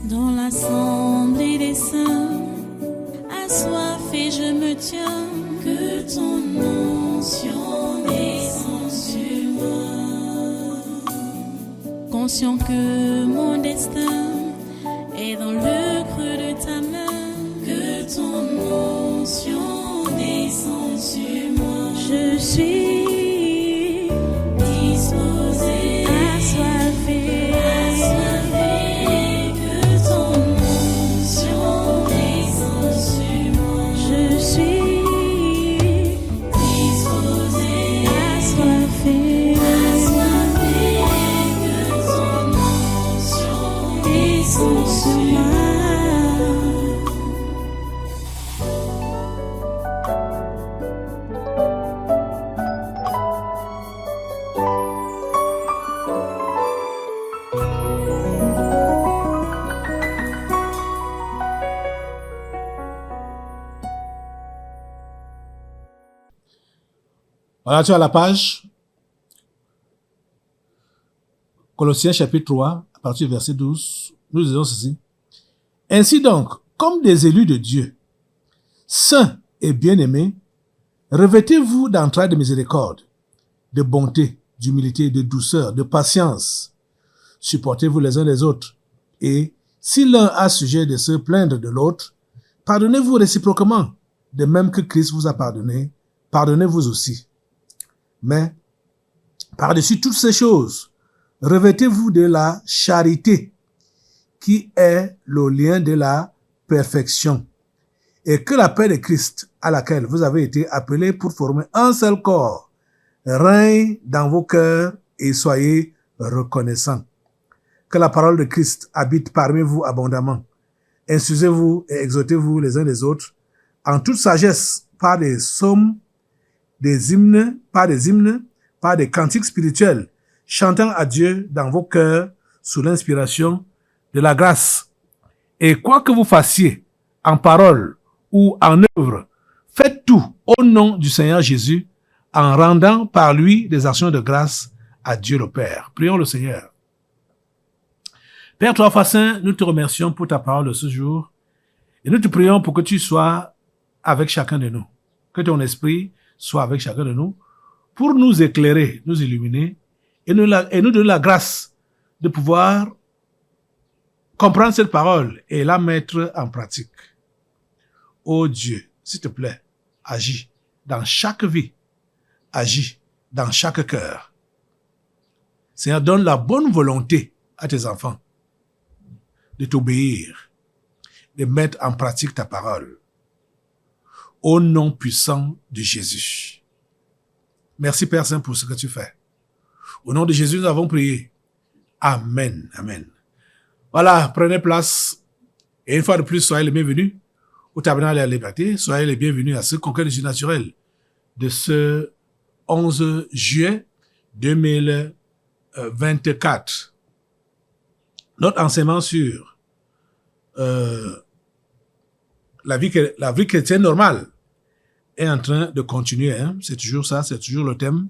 Dans l'assemblée des saints, assoiffé je me tiens, que ton onction descende sur moi. Conscient que mon destin est dans le creux de ta main, que ton onction descende sur moi. Je suis disposé, assoiffé, que ton onction descende sur moi. Je suis disposé, assoiffé, que ton onction descende sur moi. Voilà, tu as la page. Colossiens chapitre 3, à partir du verset 12, nous disons ceci. Ainsi donc, comme des élus de Dieu, saints et bien-aimés, revêtez-vous d'entrailles de miséricorde, de bonté, d'humilité, de douceur, de patience. Supportez-vous les uns les autres. Et si l'un a sujet de se plaindre de l'autre, pardonnez-vous réciproquement, de même que Christ vous a pardonné, pardonnez-vous aussi. Mais, par-dessus toutes ces choses, revêtez-vous de la charité, qui est le lien de la perfection. Et que la paix de Christ, à laquelle vous avez été appelés pour former un seul corps, règne dans vos cœurs et soyez reconnaissants. Que la parole de Christ habite parmi vous abondamment. Instruisez-vous et exhortez-vous les uns les autres en toute sagesse par des psaumes, des hymnes, par des cantiques spirituels, chantant à Dieu dans vos cœurs sous l'inspiration de la grâce. Et quoi que vous fassiez, en parole ou en œuvre, faites tout au nom du Seigneur Jésus, en rendant par lui des actions de grâce à Dieu le Père. Prions le Seigneur. Père Trois Fois Saint, nous te remercions pour ta parole de ce jour, et nous te prions pour que tu sois avec chacun de nous, que ton esprit soit avec chacun de nous, pour nous éclairer, nous illuminer, et nous donner la grâce de pouvoir comprendre cette parole et la mettre en pratique. Ô Dieu, s'il te plaît, agis dans chaque vie, agis dans chaque cœur. Seigneur, donne la bonne volonté à tes enfants de t'obéir, de mettre en pratique ta parole. Au nom puissant de Jésus. Merci Père Saint pour ce que tu fais. Au nom de Jésus, nous avons prié. Amen. Amen. Voilà, prenez place. Et une fois de plus, soyez les bienvenus au Tabernacle de la Liberté. Soyez les bienvenus à ce conquête du naturel de ce 11 juillet 2024. Notre enseignement sur la vie chrétienne normale est en train de continuer. C'est toujours ça, c'est toujours le thème.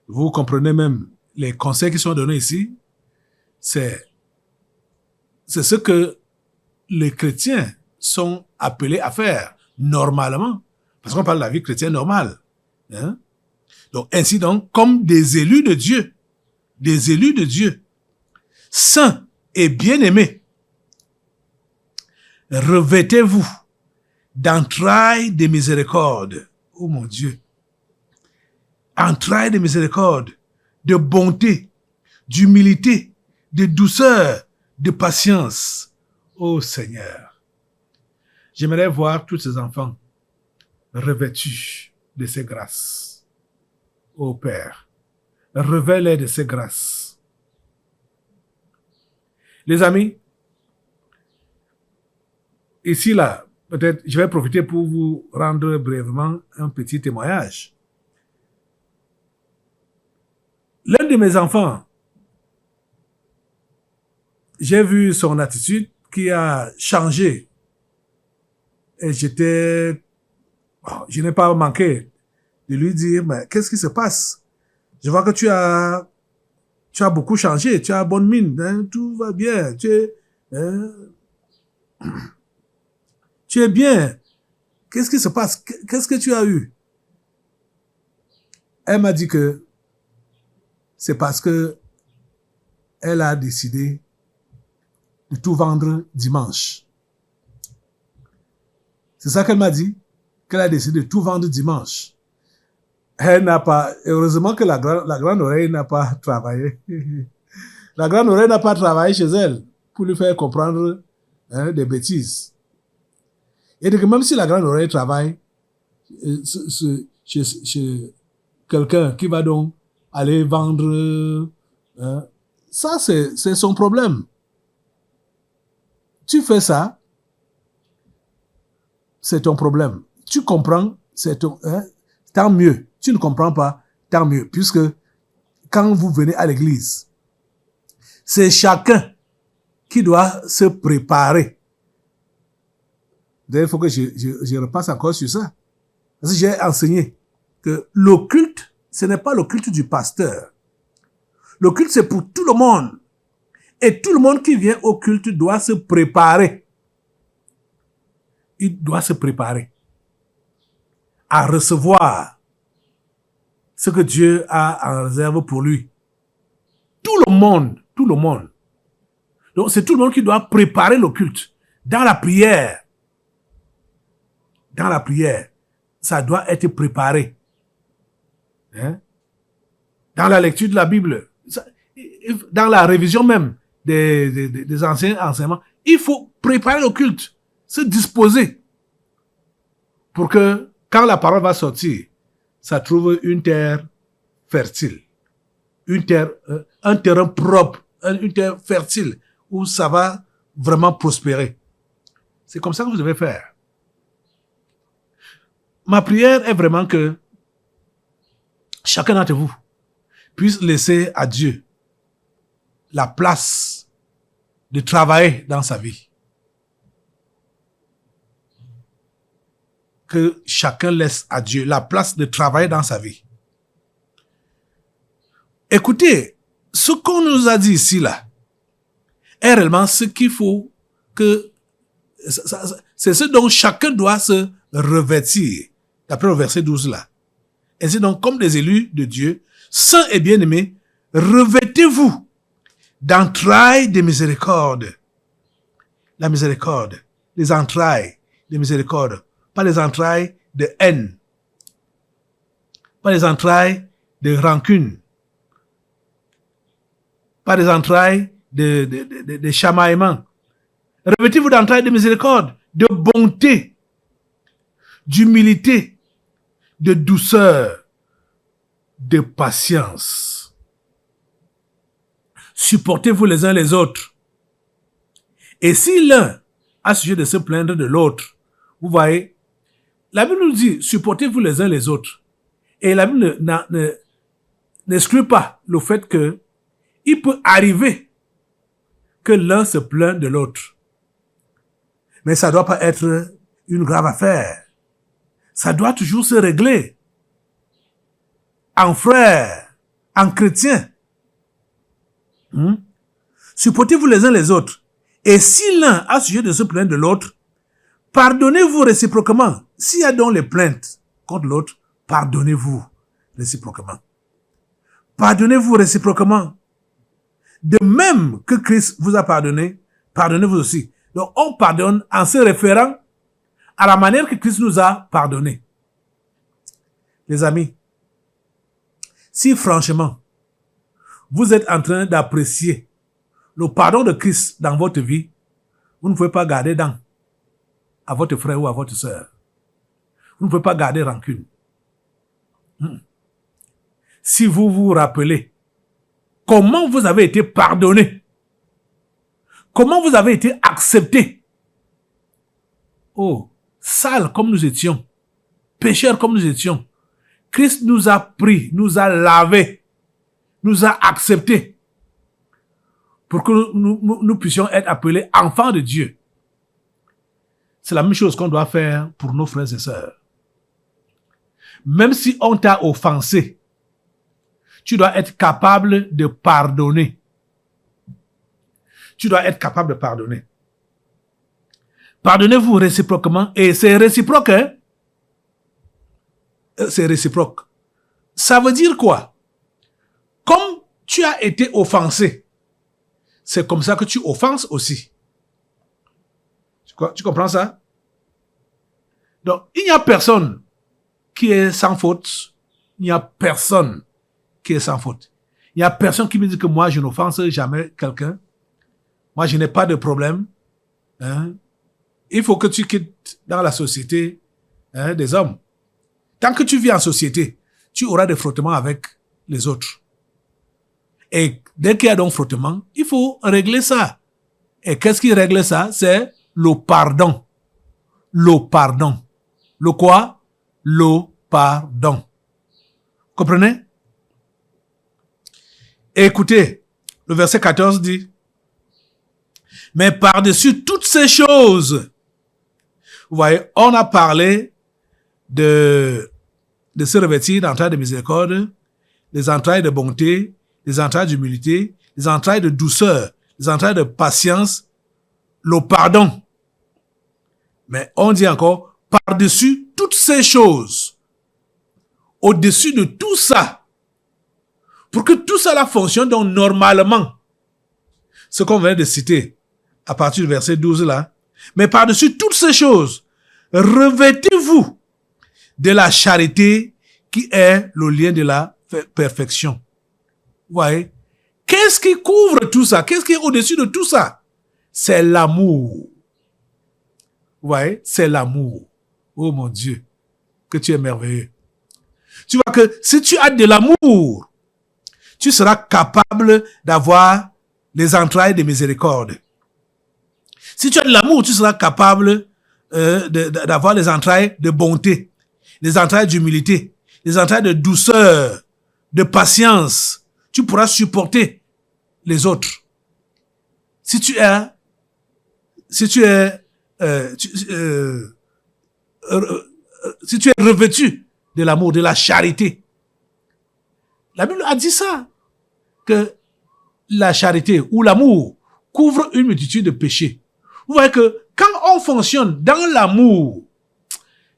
Vous comprenez même les conseils qui sont donnés ici. C'est ce que les chrétiens sont appelés à faire normalement. Parce qu'on parle de la vie chrétienne normale. Donc, ainsi donc, comme des élus de Dieu, saints et bien-aimés, revêtez-vous d'entrailles de miséricorde. Oh mon Dieu. Entrailles de miséricorde, de bonté, d'humilité, de douceur, de patience. Oh Seigneur. J'aimerais voir tous ces enfants revêtus de ces grâces. Oh Père, revêt-les de ces grâces. Les amis, ici, là, peut-être, je vais profiter pour vous rendre brièvement un petit témoignage. L'un de mes enfants, j'ai vu son attitude qui a changé. Et je n'ai pas manqué de lui dire, mais qu'est-ce qui se passe? Je vois que tu as beaucoup changé, tu as bonne mine, hein, tout va bien, tu es Tu es bien. Qu'est-ce qui se passe? Qu'est-ce que tu as eu? Elle m'a dit que c'est parce que elle a décidé de tout vendre dimanche. C'est ça qu'elle m'a dit, qu'elle a décidé de tout vendre dimanche. Elle n'a pas, heureusement que la grande oreille n'a pas travaillé. La grande oreille n'a pas travaillé chez elle pour lui faire comprendre des bêtises. Et donc, même si la grande oreille travaille chez quelqu'un qui va donc aller vendre, ça c'est son problème. Tu fais ça, c'est ton problème. Tu comprends, c'est ton, tant mieux. Tu ne comprends pas, tant mieux. Puisque quand vous venez à l'église, c'est chacun qui doit se préparer. D'ailleurs, il faut que je repasse encore sur ça. Parce que j'ai enseigné que le culte, ce n'est pas le culte du pasteur. Le culte, c'est pour tout le monde. Et tout le monde qui vient au culte doit se préparer. Il doit se préparer à recevoir ce que Dieu a en réserve pour lui. Tout le monde. Donc, c'est tout le monde qui doit préparer le culte. Dans la prière, ça doit être préparé. Dans la lecture de la Bible, dans la révision même des anciens enseignements, il faut préparer le culte, se disposer pour que quand la parole va sortir, ça trouve une terre fertile, un terrain propre, une terre fertile où ça va vraiment prospérer. C'est comme ça que vous devez faire. Ma prière est vraiment que chacun d'entre vous puisse laisser à Dieu la place de travailler dans sa vie. Que chacun laisse à Dieu la place de travailler dans sa vie. Écoutez, ce qu'on nous a dit ici, là, est réellement ce qu'il faut que... C'est ce dont chacun doit se revêtir, d'après le verset 12 là. Ainsi donc, comme des élus de Dieu, saints et bien-aimés, revêtez-vous d'entrailles de miséricorde. La miséricorde, les entrailles de miséricorde, pas les entrailles de haine, pas les entrailles de rancune, pas les entrailles de chamaillement. Revêtez-vous d'entrailles de miséricorde, de bonté, d'humilité, de douceur, de patience. Supportez-vous les uns les autres. Et si l'un a sujet de se plaindre de l'autre, vous voyez, la Bible nous dit, supportez-vous les uns les autres. Et la Bible n'exclut pas le fait que il peut arriver que l'un se plaint de l'autre. Mais ça ne doit pas être une grave affaire. Ça doit toujours se régler en frère, en chrétien. Supportez-vous les uns les autres. Et si l'un a sujet de se plaindre de l'autre, pardonnez-vous réciproquement. S'il y a donc les plaintes contre l'autre, pardonnez-vous réciproquement. Pardonnez-vous réciproquement. De même que Christ vous a pardonné, pardonnez-vous aussi. Donc, on pardonne en se référant à la manière que Christ nous a pardonné. Les amis, si franchement, vous êtes en train d'apprécier le pardon de Christ dans votre vie, vous ne pouvez pas garder dents à votre frère ou à votre sœur. Vous ne pouvez pas garder rancune. Si vous vous rappelez comment vous avez été pardonné, comment vous avez été accepté. Oh, sales comme nous étions, pécheurs comme nous étions, Christ nous a pris, nous a lavés, nous a acceptés pour que nous puissions être appelés enfants de Dieu. C'est la même chose qu'on doit faire pour nos frères et sœurs. Même si on t'a offensé, tu dois être capable de pardonner. tu dois être capable de pardonner. Pardonnez-vous réciproquement, et c'est réciproque, hein? C'est réciproque. Ça veut dire quoi? Comme tu as été offensé, c'est comme ça que tu offenses aussi. Tu comprends ça? Donc, il n'y a personne qui est sans faute. Il n'y a personne qui est sans faute. Il n'y a personne qui me dit que moi, je n'offense jamais quelqu'un. Moi, je n'ai pas de problème. Hein? Il faut que tu quittes dans la société des hommes. Tant que tu vis en société, tu auras des frottements avec les autres. Et dès qu'il y a donc frottement, il faut régler ça. Et qu'est-ce qui règle ça? C'est le pardon. Le pardon. Le quoi? Le pardon. Comprenez? Écoutez, le verset 14 dit, mais par-dessus toutes ces choses, vous voyez, on a parlé de se revêtir d'entrailles de miséricorde, des entrailles de bonté, des entrailles d'humilité, des entrailles de douceur, des entrailles de patience, le pardon. Mais on dit encore, par-dessus toutes ces choses, au-dessus de tout ça, pour que tout cela fonctionne, donc normalement, ce qu'on vient de citer, à partir du verset 12 là, mais par-dessus toutes ces choses, revêtez-vous de la charité qui est le lien de la perfection. Vous voyez? Qu'est-ce qui couvre tout ça? Qu'est-ce qui est au-dessus de tout ça? C'est l'amour. Vous voyez? C'est l'amour. Oh mon Dieu, que tu es merveilleux. Tu vois que si tu as de l'amour, tu seras capable d'avoir les entrailles de miséricorde. Si tu as de l'amour, tu seras capable d'avoir les entrailles de bonté, les entrailles d'humilité, les entrailles de douceur, de patience. Tu pourras supporter les autres. Si tu es revêtu de l'amour, de la charité. La Bible a dit ça, que la charité ou l'amour couvre une multitude de péchés. Vous voyez que quand on fonctionne dans l'amour,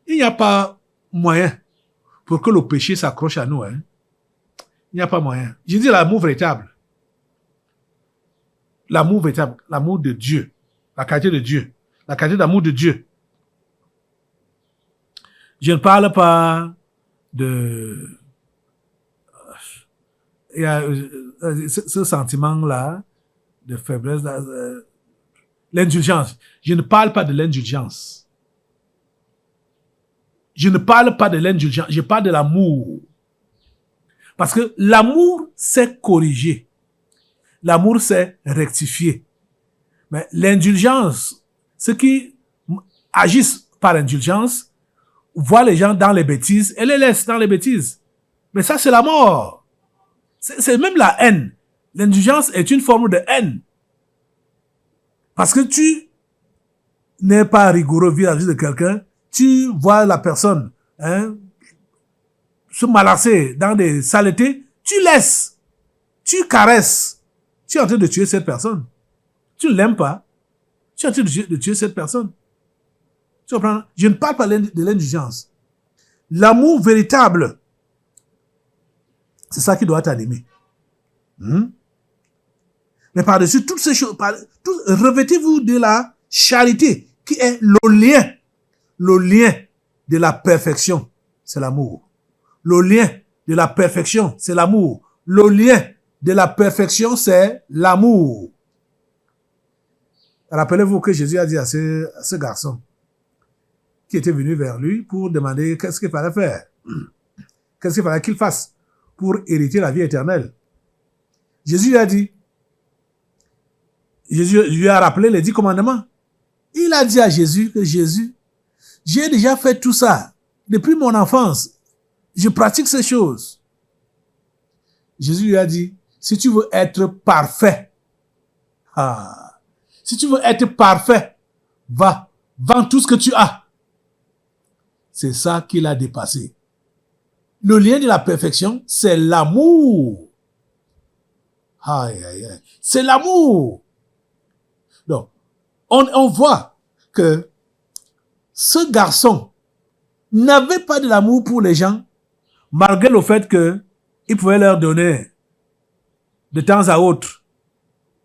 il n'y a pas moyen pour que le péché s'accroche à nous. Hein. Il n'y a pas moyen. Je dis l'amour véritable. L'amour véritable, l'amour de Dieu, la qualité de Dieu, la qualité d'amour de Dieu. Je ne parle pas de... Il y a ce sentiment-là de faiblesse, l'indulgence. Je ne parle pas de l'indulgence. Je ne parle pas de l'indulgence, je parle de l'amour. Parce que l'amour, c'est corriger. L'amour, c'est rectifier. Mais l'indulgence, ceux qui agissent par indulgence, voient les gens dans les bêtises et les laissent dans les bêtises. Mais ça, c'est la mort. C'est même la haine. L'indulgence est une forme de haine. Parce que tu n'es pas rigoureux vis-à-vis de quelqu'un, tu vois la personne se malasser dans des saletés, tu laisses, tu caresses. Tu es en train de tuer cette personne. Tu ne l'aimes pas. Tu es en train de tuer cette personne. Tu comprends? Je ne parle pas de l'indulgence. L'amour véritable, c'est ça qui doit t'animer. Mais par-dessus toutes ces choses, revêtez-vous de la charité, qui est le lien de la perfection, c'est l'amour. Le lien de la perfection, c'est l'amour. Le lien de la perfection, c'est l'amour. Rappelez-vous que Jésus a dit à ce garçon qui était venu vers lui pour demander qu'est-ce qu'il fallait faire. Qu'est-ce qu'il fallait qu'il fasse pour hériter la vie éternelle. Jésus lui a dit, Jésus lui a rappelé les 10 commandements. Il a dit à Jésus que Jésus, j'ai déjà fait tout ça depuis mon enfance. Je pratique ces choses. Jésus lui a dit, si tu veux être parfait, si tu veux être parfait, va, vends tout ce que tu as. C'est ça qu'il a dépassé. Le lien de la perfection, c'est l'amour. Aïe, aïe, aïe. C'est l'amour. on voit que ce garçon n'avait pas de l'amour pour les gens, malgré le fait qu'il pouvait leur donner de temps à autre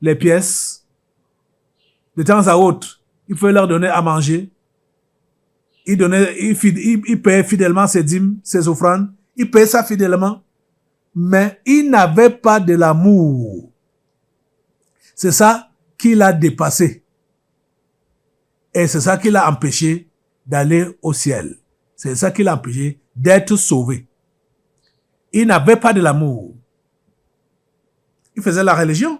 les pièces, de temps à autre, il pouvait leur donner à manger, il payait fidèlement ses dîmes, ses offrandes, il payait ça fidèlement, mais il n'avait pas de l'amour. C'est ça qui l'a dépassé. Et c'est ça qui l'a empêché d'aller au ciel. C'est ça qui l'a empêché d'être sauvé. Il n'avait pas de l'amour. Il faisait la religion.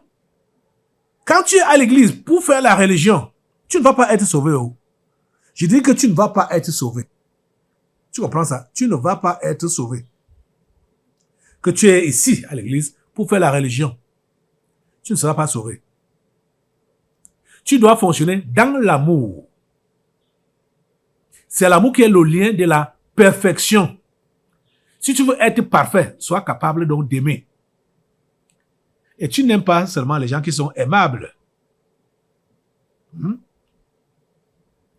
Quand tu es à l'église pour faire la religion, tu ne vas pas être sauvé. Oh. Je dis que tu ne vas pas être sauvé. Tu comprends ça? Tu ne vas pas être sauvé. Que tu es ici à l'église pour faire la religion, tu ne seras pas sauvé. Tu dois fonctionner dans l'amour. C'est l'amour qui est le lien de la perfection. Si tu veux être parfait, sois capable donc d'aimer. Et tu n'aimes pas seulement les gens qui sont aimables.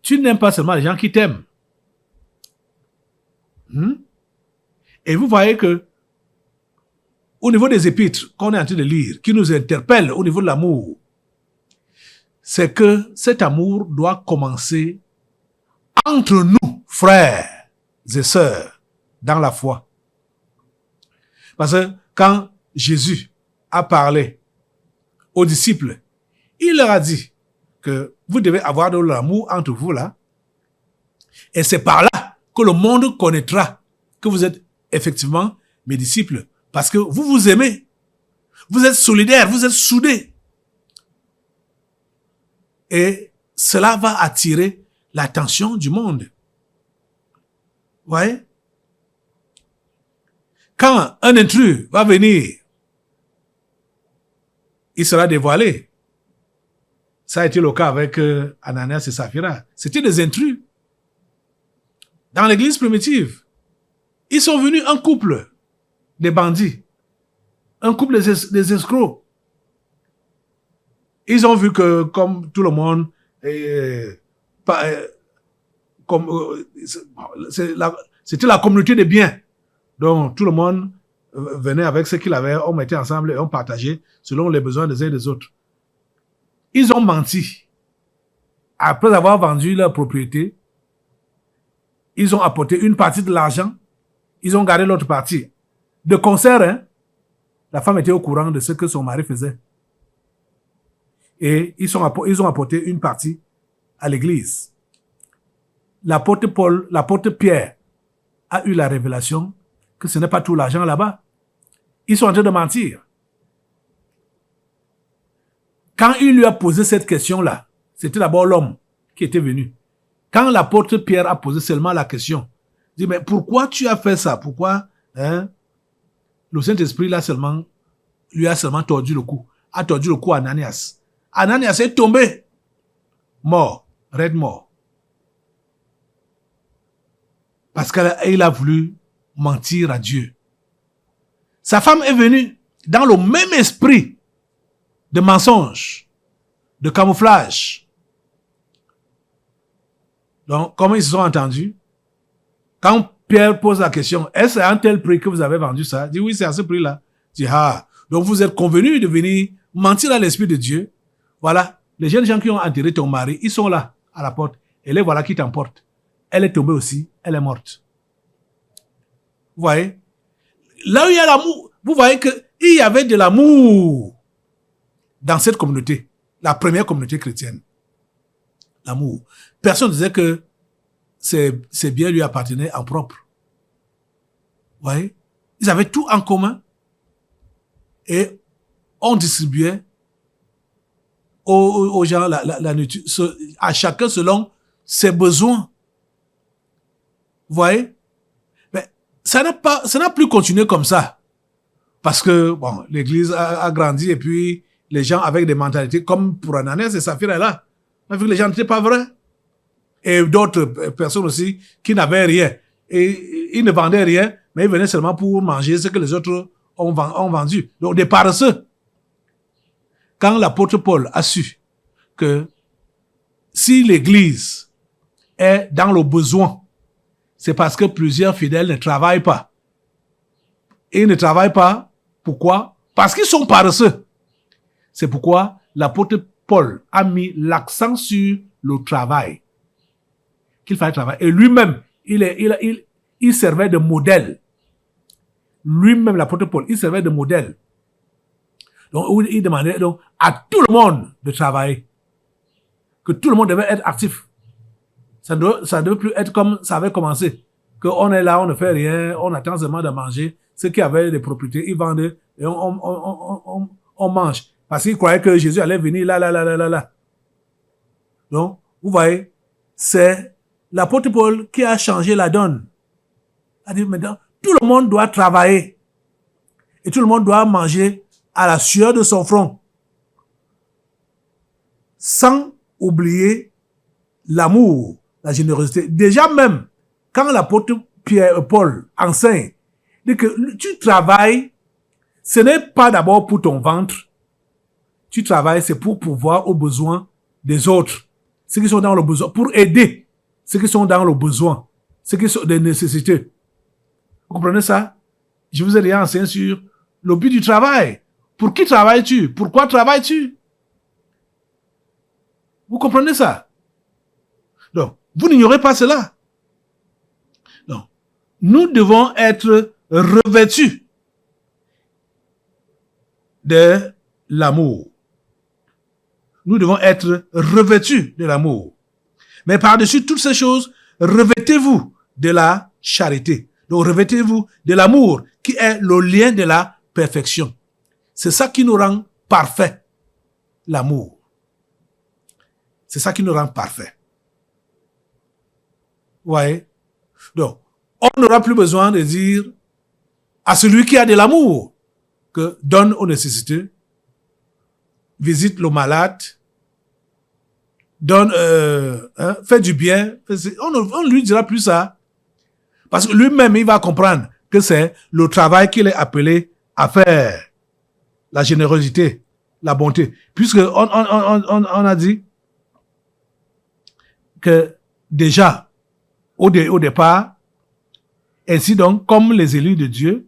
Tu n'aimes pas seulement les gens qui t'aiment. Et vous voyez que au niveau des épîtres qu'on est en train de lire, qui nous interpellent au niveau de l'amour, c'est que cet amour doit commencer entre nous, frères et sœurs, dans la foi. Parce que quand Jésus a parlé aux disciples, il leur a dit que vous devez avoir de l'amour entre vous là, et c'est par là que le monde connaîtra que vous êtes effectivement mes disciples, parce que vous vous aimez, vous êtes solidaires, vous êtes soudés. Et cela va attirer l'attention du monde. Vous voyez? Quand un intrus va venir, il sera dévoilé. Ça a été le cas avec Ananias et Saphira. C'était des intrus. Dans l'église primitive, ils sont venus un couple des bandits, un couple des escrocs. Ils ont vu que, comme tout le monde, c'était la communauté des biens. Donc, tout le monde venait avec ce qu'il avait, on mettait ensemble et on partageait selon les besoins des uns et des autres. Ils ont menti. Après avoir vendu leur propriété, ils ont apporté une partie de l'argent, ils ont gardé l'autre partie. De concert, hein, la femme était au courant de ce que son mari faisait. Et ils ont apporté une partie à l'église. L'apôtre Pierre a eu la révélation que ce n'est pas tout l'argent là-bas. Ils sont en train de mentir. Quand il lui a posé cette question-là, c'était d'abord l'homme qui était venu. Quand l'apôtre Pierre a posé seulement la question, il dit, mais pourquoi tu as fait ça? Pourquoi le Saint-Esprit lui a seulement tordu le cou? A tordu le cou à Ananias. Ananias est tombé. Mort. Raide mort. Parce qu'il a voulu mentir à Dieu. Sa femme est venue dans le même esprit de mensonge, de camouflage. Donc, comment ils se sont entendus? Quand Pierre pose la question, est-ce à un tel prix que vous avez vendu ça? Il dit oui, c'est à ce prix-là. Il dit donc vous êtes convenus de venir mentir à l'Esprit de Dieu. Voilà, les jeunes gens qui ont enterré ton mari, ils sont là, à la porte. Et les voilà qui t'emportent. Elle est tombée aussi, elle est morte. Vous voyez? Là où il y a l'amour, vous voyez qu'il y avait de l'amour dans cette communauté, la première communauté chrétienne. L'amour. Personne ne disait que ces biens lui appartenaient en propre. Vous voyez? Ils avaient tout en commun et on distribuait aux gens la nourriture, à chacun selon ses besoins. Vous voyez? Mais ça n'a plus continué comme ça. Parce que, bon, l'église a grandi et puis les gens avec des mentalités comme pour Ananias et Saphira là. On a vu que les gens n'étaient pas vrais. Et d'autres personnes aussi qui n'avaient rien. Et ils ne vendaient rien, mais ils venaient seulement pour manger ce que les autres ont vendu. Donc des paresseux. Quand l'apôtre Paul a su que si l'Église est dans le besoin, c'est parce que plusieurs fidèles ne travaillent pas. Et ils ne travaillent pas, pourquoi? Parce qu'ils sont paresseux. C'est pourquoi l'apôtre Paul a mis l'accent sur le travail. Qu'il fallait travailler. Et lui-même, il servait de modèle. Lui-même, l'apôtre Paul, il servait de modèle. Donc, il demandait donc à tout le monde de travailler. Que tout le monde devait être actif. Ça ne devait plus être comme ça avait commencé. Qu'on est là, on ne fait rien, on attend seulement de manger. Ceux qui avaient des propriétés, ils vendent et on mange. Parce qu'ils croyaient que Jésus allait venir là. Donc, vous voyez, c'est l'apôtre Paul qui a changé la donne. Il a dit maintenant, tout le monde doit travailler. Et tout le monde doit manger à la sueur de son front. Sans oublier l'amour, la générosité. Déjà même, quand l'apôtre Paul enseigne, dit que tu travailles, ce n'est pas d'abord pour ton ventre. Tu travailles, c'est pour pouvoir aux besoins des autres. Ceux qui sont dans le besoin, pour aider ceux qui sont dans le besoin, ceux qui sont des nécessités. Vous comprenez ça? Je vous ai déjà enseigné sur le but du travail. Pour qui travailles-tu? Pourquoi travailles-tu? Vous comprenez ça? Donc, vous n'ignorez pas cela. Donc, nous devons être revêtus de l'amour. Nous devons être revêtus de l'amour. Mais par-dessus toutes ces choses, revêtez-vous de la charité. Donc, revêtez-vous de l'amour, qui est le lien de la perfection. C'est ça qui nous rend parfaits, l'amour. C'est ça qui nous rend parfaits. Vous voyez? Donc, on n'aura plus besoin de dire à celui qui a de l'amour que donne aux nécessités, visite le malade, donne, fait du bien. On ne lui dira plus ça. Parce que lui-même, il va comprendre que c'est le travail qu'il est appelé à faire. La générosité, la bonté. Puisque on a dit que déjà, au départ, ainsi donc, comme les élus de Dieu,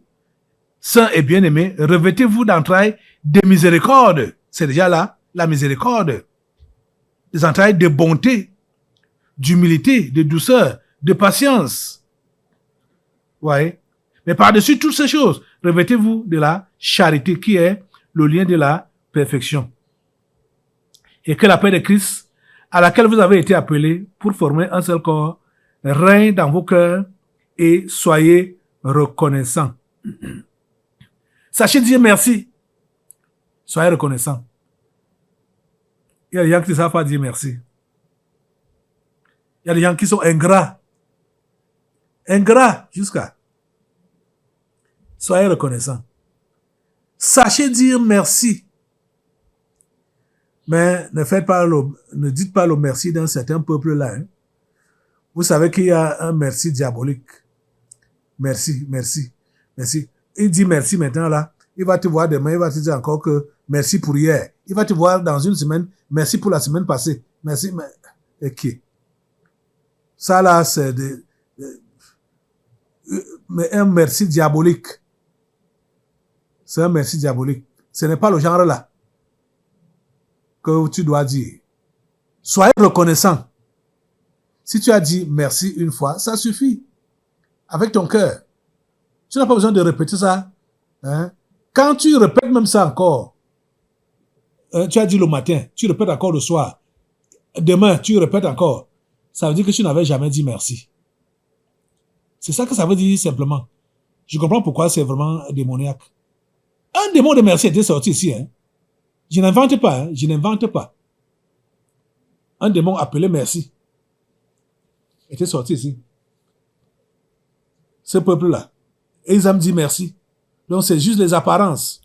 saints et bien-aimés, revêtez-vous d'entrailles de miséricorde. C'est déjà là, la miséricorde. Des entrailles de bonté, d'humilité, de douceur, de patience. Ouais. Mais par-dessus toutes ces choses, revêtez-vous de la charité qui est le lien de la perfection. Et que la paix de Christ, à laquelle vous avez été appelés pour former un seul corps, règne dans vos cœurs et soyez reconnaissants. Sachez dire merci. Soyez reconnaissants. Il y a des gens qui ne savent pas dire merci. Il y a des gens qui sont ingrats. Ingrats jusqu'à. Soyez reconnaissants. Sachez dire merci. Mais ne dites pas le merci d'un certain peuple là. Hein. Vous savez qu'il y a un merci diabolique. Merci, merci, merci. Il dit merci maintenant là. Il va te voir demain, il va te dire encore que merci pour hier. Il va te voir dans une semaine, merci pour la semaine passée. Merci, mais ok. Ça là, c'est mais un merci diabolique. C'est un merci diabolique. Ce n'est pas le genre là que tu dois dire. Soyez reconnaissant. Si tu as dit merci une fois, ça suffit. Avec ton cœur. Tu n'as pas besoin de répéter ça. Hein? Quand tu répètes même ça encore, tu as dit le matin, tu répètes encore le soir. Demain, tu répètes encore. Ça veut dire que tu n'avais jamais dit merci. C'est ça que ça veut dire simplement. Je comprends pourquoi c'est vraiment démoniaque. Un démon de merci était sorti ici. Hein? Je n'invente pas. Hein? Je n'invente pas. Un démon appelé merci était sorti ici. Ce peuple-là. Et ils aiment dire merci. Donc c'est juste les apparences.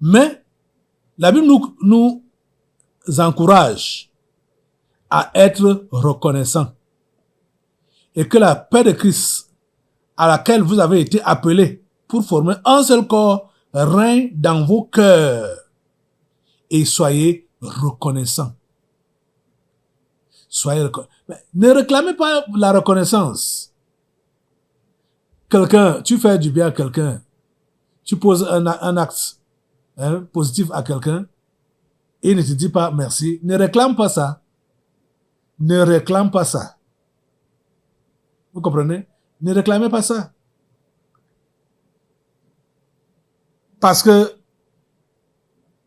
Mais la Bible nous encourage à être reconnaissants. Et que la paix de Christ, à laquelle vous avez été appelés pour former un seul corps, règne dans vos cœurs. Et soyez reconnaissants. Ne réclamez pas la reconnaissance. Tu fais du bien à quelqu'un, tu poses un acte positif à quelqu'un, et il ne te dit pas merci. Ne réclame pas ça. Ne réclame pas ça. Vous comprenez? Ne réclamez pas ça. Parce que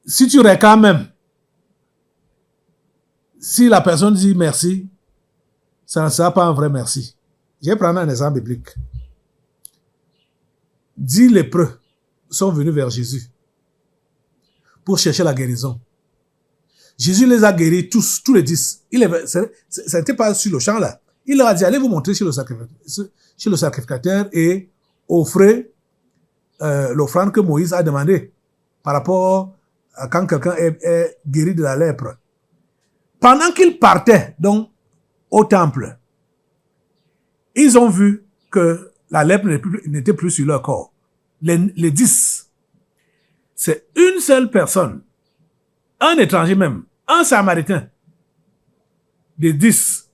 si tu réclames même, si la personne dit merci, ça ne sera pas un vrai merci. Je vais prendre un exemple biblique. 10 lépreux sont venus vers Jésus pour chercher la guérison. Jésus les a guéris tous les 10. Ce n'était pas sur le champ là. Il leur a dit, allez vous montrer chez le sacrificateur et offrez l'offrande que Moïse a demandé par rapport à quand quelqu'un est guéri de la lèpre. Pendant qu'ils partaient donc au temple, ils ont vu que la lèpre n'était plus sur leur corps. Les 10, c'est une seule personne, un étranger même, un samaritain, des 10,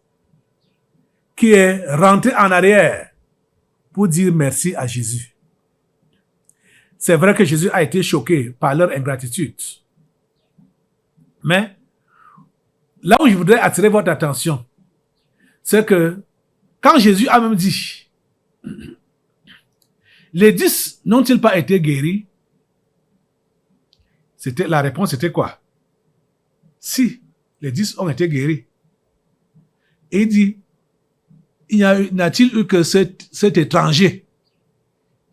qui est rentré en arrière pour dire merci à Jésus. C'est vrai que Jésus a été choqué par leur ingratitude. Mais là où je voudrais attirer votre attention, c'est que quand Jésus a même dit, les 10 n'ont-ils pas été guéris? La réponse était quoi? Si, les 10 ont été guéris. Et il dit, n'a-t-il eu que cet étranger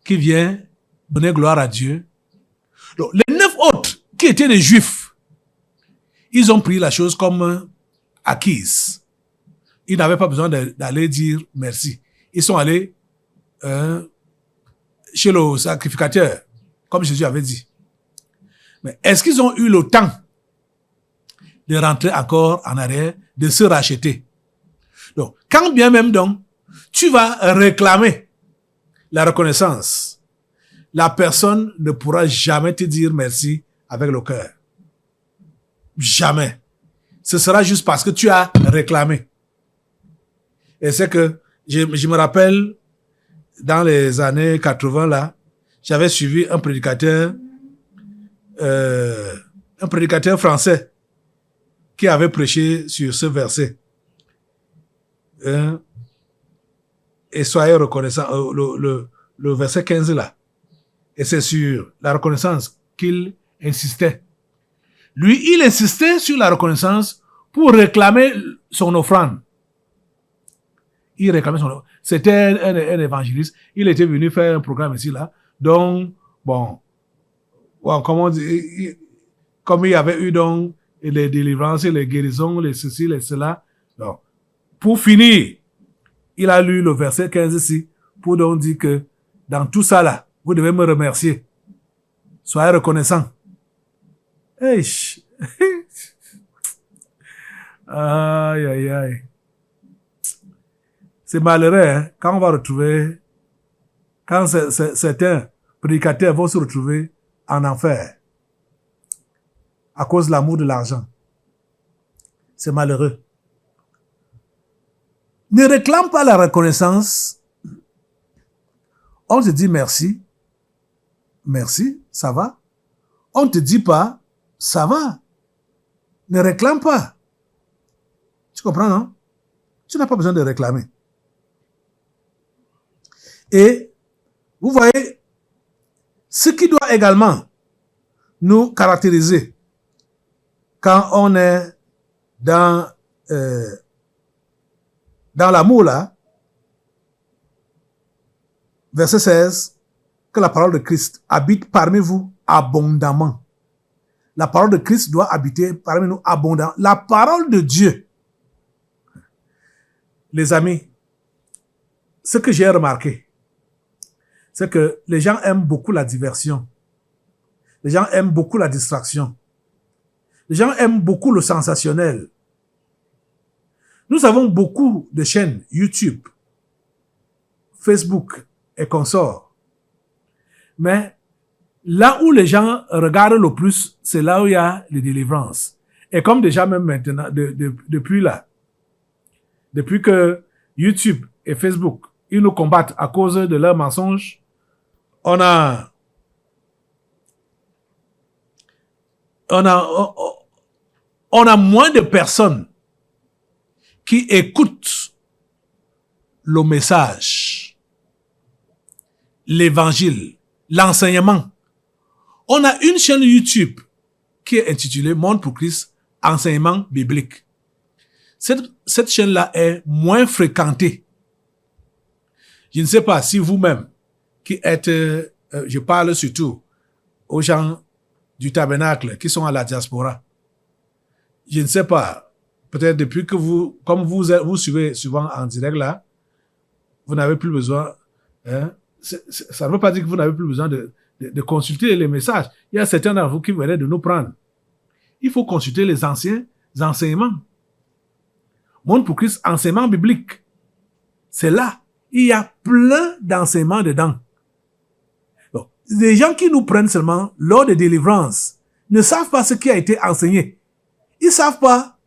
qui vient donner gloire à Dieu? Donc, les 9 autres qui étaient des Juifs, ils ont pris la chose comme acquise. Ils n'avaient pas besoin d'aller dire merci. Ils sont allés chez le sacrificateur, comme Jésus avait dit. Mais est-ce qu'ils ont eu le temps de rentrer encore en arrière, de se racheter? Donc, quand bien même donc, tu vas réclamer la reconnaissance, la personne ne pourra jamais te dire merci avec le cœur. Jamais. Ce sera juste parce que tu as réclamé. Et c'est que, je me rappelle, dans les années 80 là, j'avais suivi un prédicateur français qui avait prêché sur ce verset. Et soyez reconnaissants, le verset 15 là. Et c'est sur la reconnaissance qu'il insistait. Lui, il insistait sur la reconnaissance pour réclamer son offrande. Il réclamait son offrande. C'était un évangéliste. Il était venu faire un programme ici là. Donc, bon, comme il y avait eu donc les délivrances, les guérisons, les ceci, les cela. Donc, pour finir, il a lu le verset 15 ici pour donc dire que dans tout ça là, vous devez me remercier. Soyez reconnaissants. Hey. Aïe, aïe, aïe. C'est malheureux, hein, quand on va retrouver, quand certains prédicateurs vont se retrouver en enfer à cause de l'amour de l'argent. C'est malheureux. Ne réclame pas la reconnaissance. On te dit merci. Merci, ça va. On te dit pas, ça va. Ne réclame pas. Tu comprends, non? Tu n'as pas besoin de réclamer. Et, vous voyez, ce qui doit également nous caractériser quand on est dans l'amour là, verset 16, que la parole de Christ habite parmi vous abondamment. La parole de Christ doit habiter parmi nous abondamment. La parole de Dieu. Les amis, ce que j'ai remarqué, c'est que les gens aiment beaucoup la diversion. Les gens aiment beaucoup la distraction. Les gens aiment beaucoup le sensationnel. Nous avons beaucoup de chaînes YouTube, Facebook et consorts. Mais là où les gens regardent le plus, c'est là où il y a les délivrances. Et comme déjà même maintenant, depuis là, depuis que YouTube et Facebook, ils nous combattent à cause de leurs mensonges, on a moins de personnes qui écoutent le message, l'évangile, l'enseignement. On a une chaîne YouTube qui est intitulée Monde pour Christ, enseignement biblique. Cette chaîne-là est moins fréquentée. Je ne sais pas si vous-même, qui êtes, je parle surtout aux gens du tabernacle qui sont à la diaspora. Je ne sais pas, peut-être depuis que comme vous suivez souvent en direct là, vous n'avez plus besoin, hein, ça ne veut pas dire que vous n'avez plus besoin de consulter les messages. Il y a certains d'entre vous qui venaient de nous prendre. Il faut consulter les anciens enseignements. Monde pour Christ, enseignement biblique. C'est là. Il y a plein d'enseignements dedans. Donc, les gens qui nous prennent seulement lors des délivrances ne savent pas ce qui a été enseigné. Ils ne savent pas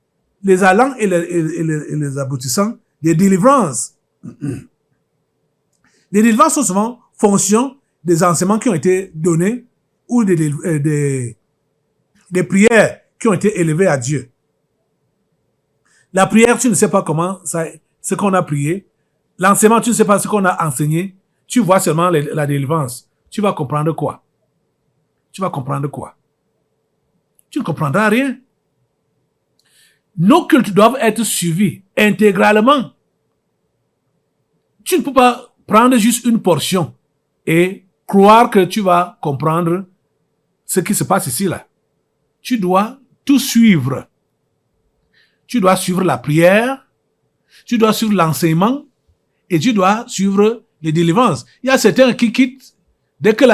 les allants et les aboutissants des délivrances. Les délivrances sont souvent fonction des enseignements qui ont été donnés ou des prières qui ont été élevées à Dieu. La prière, tu ne sais pas comment, ce qu'on a prié. L'enseignement, tu ne sais pas ce qu'on a enseigné. Tu vois seulement la délivrance. Tu vas comprendre quoi? Tu vas comprendre quoi? Tu ne comprendras rien. Nos cultes doivent être suivis intégralement. Tu ne peux pas prendre juste une portion et croire que tu vas comprendre ce qui se passe ici, là. Tu dois tout suivre. Tu dois suivre la prière, tu dois suivre l'enseignement et tu dois suivre les délivrances. Il y a certains qui quittent dès que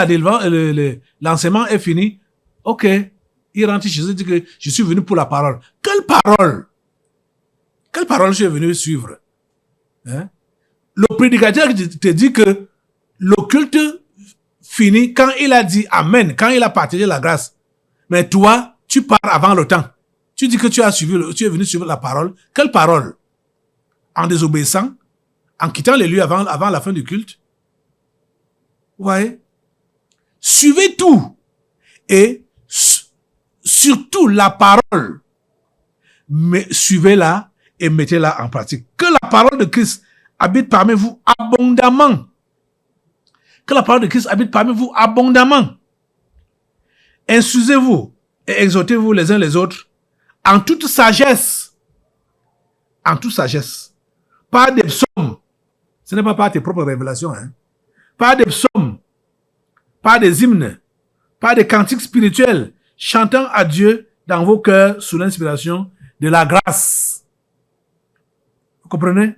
l'enseignement est fini. Ok, ils rentrent chez eux et disent que je suis venu pour la parole. Quelle parole? Quelle parole je suis venu suivre? Hein? Le prédicateur te dit que le culte finit quand il a dit Amen, quand il a partagé la grâce. Mais toi, tu pars avant le temps. Tu dis que tu es venu suivre la parole. Quelle parole? En désobéissant? En quittant les lieux avant la fin du culte? Vous voyez? Suivez tout. Et surtout la parole. Mais suivez-la et mettez-la en pratique. Que la parole de Christ habite parmi vous abondamment. Que la parole de Christ habite parmi vous abondamment. Instruisez-vous et exhortez-vous les uns les autres en toute sagesse. En toute sagesse. Pas des psaumes. Ce n'est pas par tes propres révélations. Hein. Pas des psaumes. Pas des hymnes. Pas des cantiques spirituels. Chantant à Dieu dans vos cœurs sous l'inspiration de la grâce. Vous comprenez?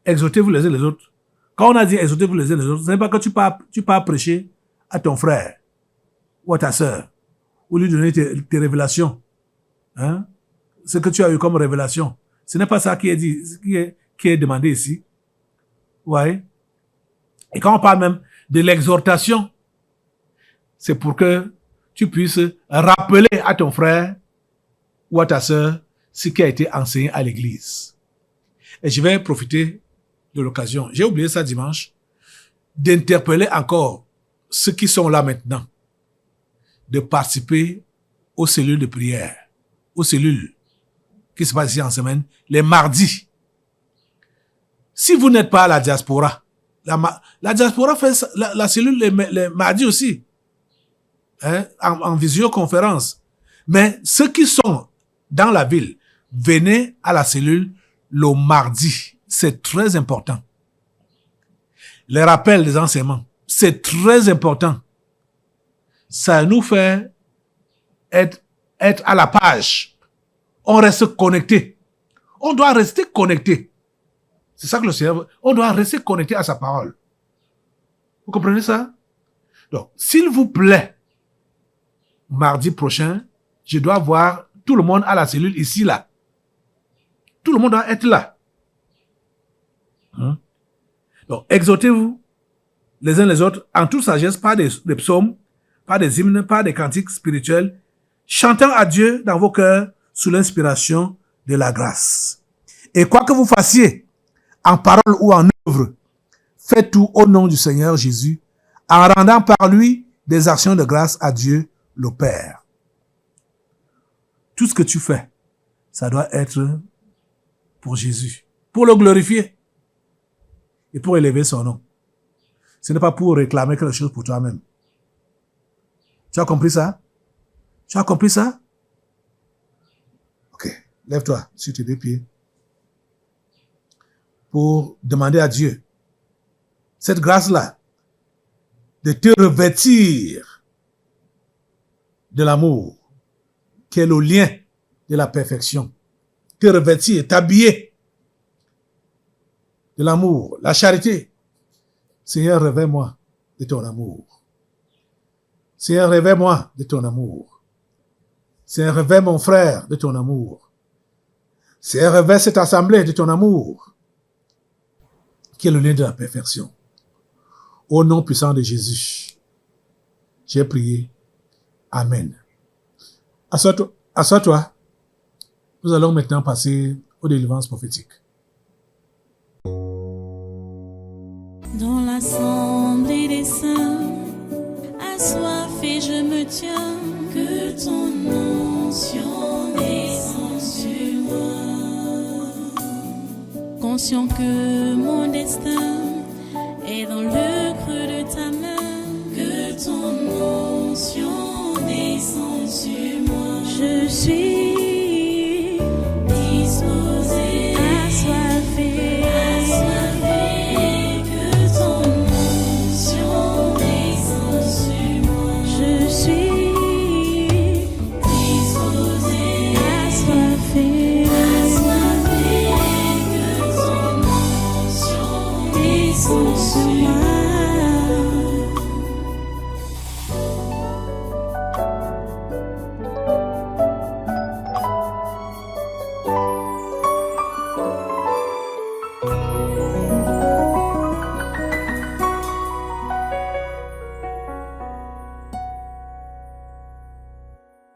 Exhortez-vous les uns les autres. Quand on a dit exhortez-vous les uns les autres, ce n'est pas que tu pars prêcher à ton frère ou à ta sœur, ou lui donner tes révélations. Hein? Ce que tu as eu comme révélation. Ce n'est pas ça qui est dit, qui est demandé ici. Ouais. Et quand on parle même de l'exhortation, c'est pour que tu puisses rappeler à ton frère ou à ta sœur ce qui a été enseigné à l'église. Et je vais profiter de l'occasion, j'ai oublié ça dimanche, d'interpeller encore ceux qui sont là maintenant, de participer aux cellules de prière, aux cellules qui se passent ici en semaine, les mardis. Si vous n'êtes pas à la diaspora, la diaspora fait la cellule les mardis aussi, hein, en visioconférence. Mais ceux qui sont dans la ville, venez à la cellule le mardi. C'est très important. Les rappels des enseignements, c'est très important. Ça nous fait être à la page. On reste connecté. On doit rester connecté. C'est ça que le Seigneur veut. On doit rester connecté à sa parole. Vous comprenez ça? Donc, s'il vous plaît, mardi prochain, je dois voir tout le monde à la cellule ici, là. Tout le monde doit être là. Donc, exhortez-vous les uns les autres en toute sagesse, pas des psaumes, pas des hymnes, pas des cantiques spirituels, chantant à Dieu dans vos cœurs sous l'inspiration de la grâce. Et quoi que vous fassiez, en parole ou en œuvre, faites tout au nom du Seigneur Jésus, en rendant par lui des actions de grâce à Dieu, le Père. Tout ce que tu fais, ça doit être pour Jésus, pour le glorifier et pour élever son nom. Ce n'est pas pour réclamer quelque chose pour toi-même. Tu as compris ça? Tu as compris ça? Ok, lève-toi sur tes deux pieds pour demander à Dieu cette grâce-là de te revêtir de l'amour, qui est le lien de la perfection. Te revêtir, t'habiller de l'amour, la charité. Seigneur, revêt-moi de ton amour. Seigneur, revêt-moi de ton amour. Seigneur, revêt mon frère de ton amour. Seigneur, revêt cette assemblée de ton amour, qui est le lien de la perfection. Au nom puissant de Jésus, j'ai prié. Amen. Assois-toi. Assois-toi. Nous allons maintenant passer aux délivrances prophétiques. Dans l'assemblée des saints, assoiffé je me tiens, que ton onction descende sur moi. Conscient que mon destin est dans le creux de ta main, que ton onction descende sur moi. Je suis disposé, assoiffé, que ton onction descende sur moi. Je suis disposé, assoiffé, que ton onction descende sur moi.